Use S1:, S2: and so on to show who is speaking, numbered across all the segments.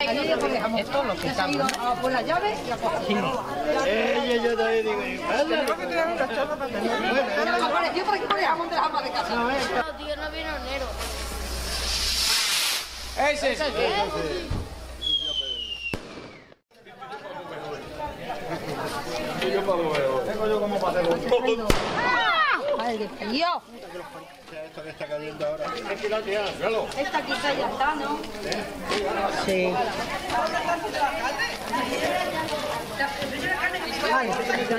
S1: Esto es lo que está. Por la llave y la cosa.
S2: Yo también digo,
S1: Yo por aquí por el jamón de las amas de casa.
S3: No, tío, no viene hornero.
S2: Ese sí. Tengo yo como para hacerlo.
S1: ¡Ay, qué frío!
S2: Esto que está cayendo ahora.
S1: Esta quizá ya está, ¿no?
S4: Sí.
S1: Vale,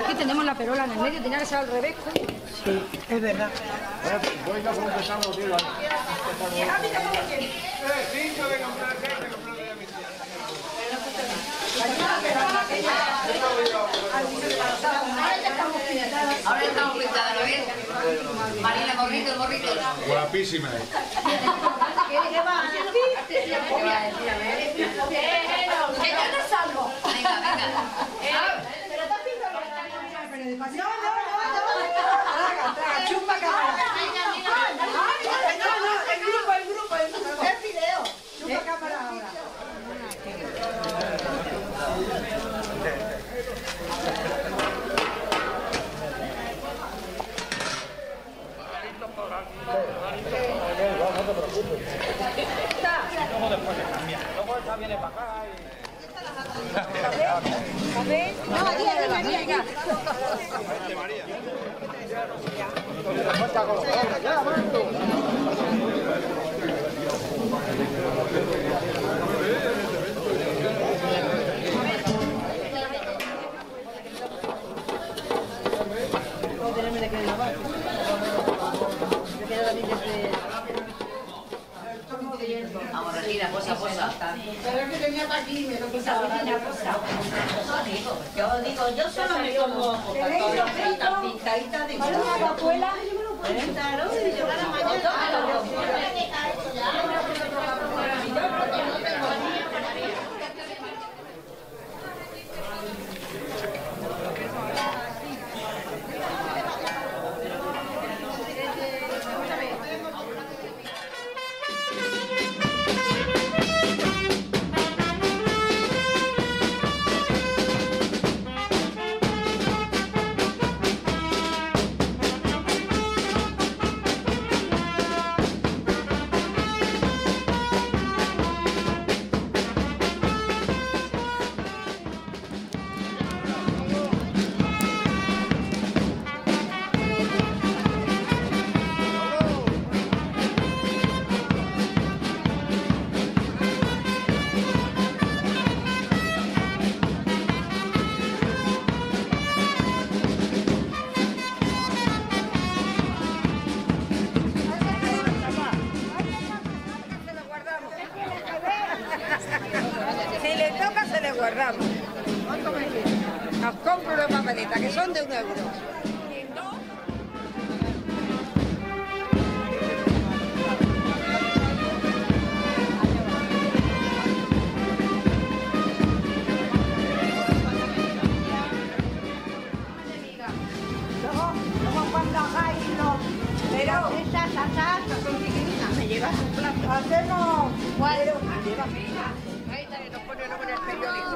S1: aquí tenemos la perola en el medio, tenía que ser al revés.
S4: Sí, es verdad.
S2: Voy a confesarlo, tío.
S5: Ahora estamos pintadas, ¿no ves? Marina, morrito, morrito.
S6: Guapísima.
S5: ¿Qué va? Que yo no salgo. Venga, venga. Pero estás pintando.
S1: No, traga, chupa cámara. No, el grupo. Es video. Chupa cámara ahora.
S2: Luego después le cambia. Luego esta viene para acá y...
S1: No, aquí, María.
S5: Vamos, Regina, posa.
S1: Pero es que tenía para aquí, me lo quitaba.
S4: Yo solo me como pintadita de
S1: ¿Una papuela?
S4: Claro, y llegar a mañana.
S1: Si le toca, se le guardamos. Nos compro una papeleta, que son de €1. Luego cuando hagáis pero esas asas son chiquititas, me llevas un plato. Hacemos cuadros. Ahí también nos pone el periódico.